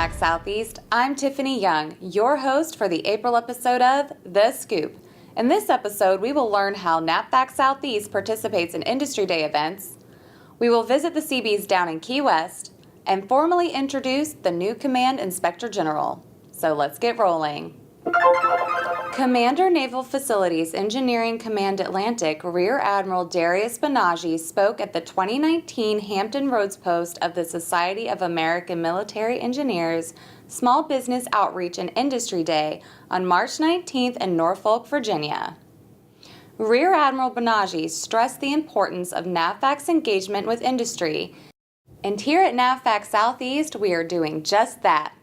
NAVFAC Southeast, I'm Tiffany Young, your host for the April episode of The Scoop. In this episode, we will learn how NAVFAC Southeast participates in Industry Day events. We will visit the Seabees down in Key West and formally introduce the new Command Inspector General. So let's get rolling. Commander Naval Facilities Engineering Command Atlantic Rear Admiral Darius Banaji spoke at the 2019 Hampton Roads Post of the Society of American Military Engineers Small Business Outreach and Industry Day on March 19th in Norfolk, Virginia. Rear Admiral Banaji stressed the importance of NAVFAC's engagement with industry, and here at NAVFAC Southeast we are doing just that.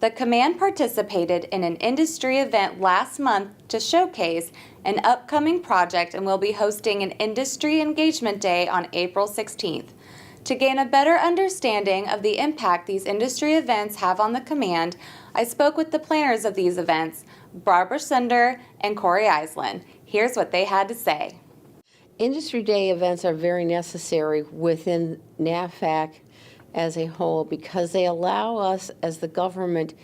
The command participated in an industry event last month to showcase an upcoming project and will be hosting an Industry Engagement Day on April 16th. To gain a better understanding of the impact these industry events have on the command, I spoke with the planners of these events, Barbara Sunder and Corey Island. Here's what they had to say. Industry Day events are very necessary within NAVFAC as a whole because they allow us as the government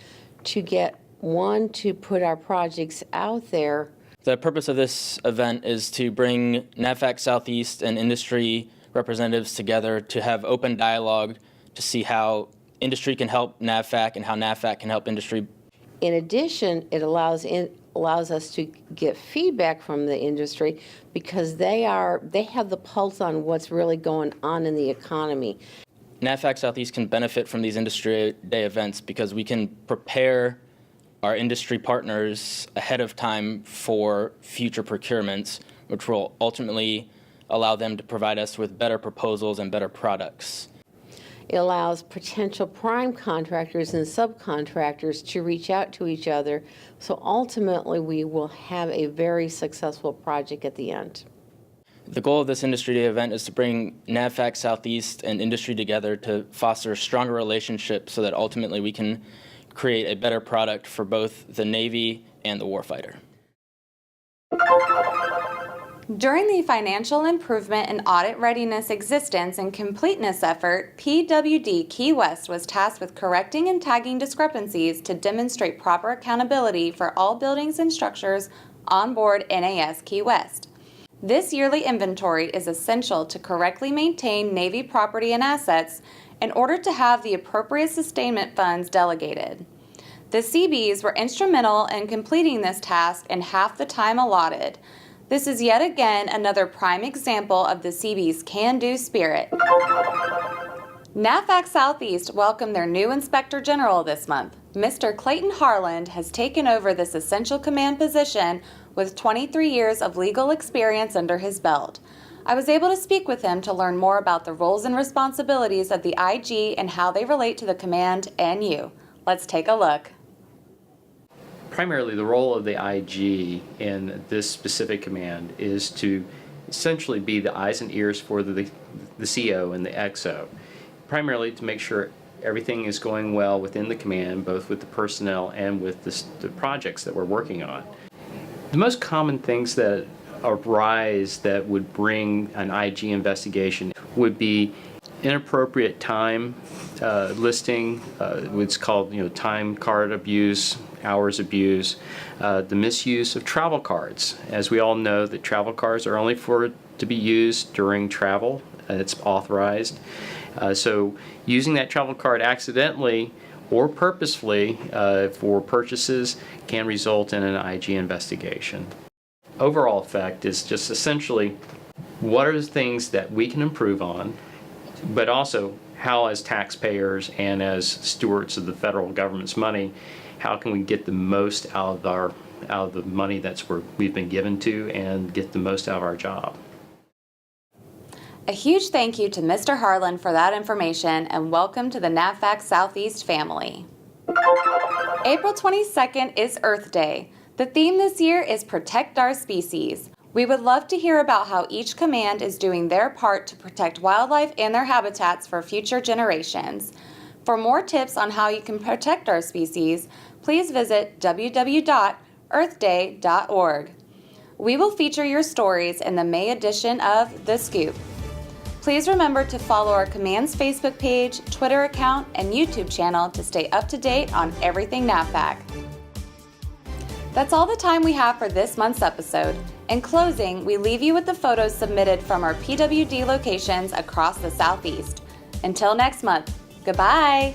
to to put our projects out there. The purpose of this event is to bring NAVFAC Southeast and industry representatives together to have open dialogue to see how industry can help NAVFAC and how NAVFAC can help industry. In addition, it allows us to get feedback from the industry because they have the pulse on what's really going on in the economy. NAVFAC Southeast can benefit from these Industry Day events because we can prepare our industry partners ahead of time for future procurements, which will ultimately allow them to provide us with better proposals and better products. It allows potential prime contractors and subcontractors to reach out to each other, so ultimately we will have a very successful project at the end. The goal of this Industry Day event is to bring NAVFAC Southeast and industry together to foster stronger relationships so that ultimately we can create a better product for both the Navy and the warfighter. During the Financial Improvement and Audit Readiness Existence and Completeness effort, PWD Key West was tasked with correcting and tagging discrepancies to demonstrate proper accountability for all buildings and structures on board NAS Key West. This yearly inventory is essential to correctly maintain Navy property and assets in order to have the appropriate sustainment funds delegated. The Seabees were instrumental in completing this task in half the time allotted. This is yet again another prime example of the Seabees' can-do spirit. NAVFAC Southeast welcomed their new Inspector General this month. Mr. Clayton Harland has taken over this essential command position with 23 years of legal experience under his belt. I was able to speak with him to learn more about the roles and responsibilities of the IG and how they relate to the command and you. Let's take a look. Primarily, the role of the IG in this specific command is to essentially be the eyes and ears for the CO and the XO, primarily to make sure everything is going well within the command, both with the personnel and with the projects that we're working on. The most common things that arise that would bring an IG investigation would be inappropriate time listing, what's called time card abuse, hours abuse, the misuse of travel cards. As we all know, that travel cards are only to be used during travel. It's authorized. So using that travel card accidentally or purposefully for purchases can result in an IG investigation. Overall effect is just essentially what are the things that we can improve on, but also how as taxpayers and as stewards of the federal government's money, how can we get the most out of the money we've been given to and get the most out of our job. A huge thank you to Mr. Harland for that information and welcome to the NAVFAC Southeast family. April 22nd is Earth Day. The theme this year is Protect Our Species. We would love to hear about how each command is doing their part to protect wildlife and their habitats for future generations. For more tips on how you can protect our species, please visit www.earthday.org. We will feature your stories in the May edition of The Scoop. Please remember to follow our Command's Facebook page, Twitter account, and YouTube channel to stay up to date on everything NAVFAC. That's all the time we have for this month's episode. In closing, we leave you with the photos submitted from our PWD locations across the Southeast. Until next month, goodbye!